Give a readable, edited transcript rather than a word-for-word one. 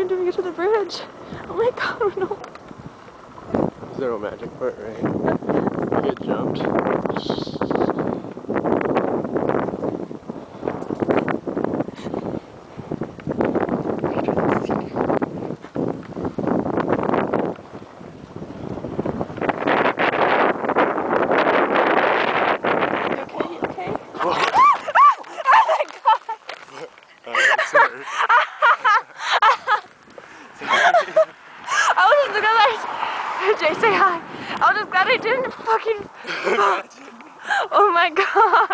until we get to the bridge. Oh my god, no. Is there a magic part, right? You get jumped. Jay, say hi. I was just glad I didn't fucking... Oh my god.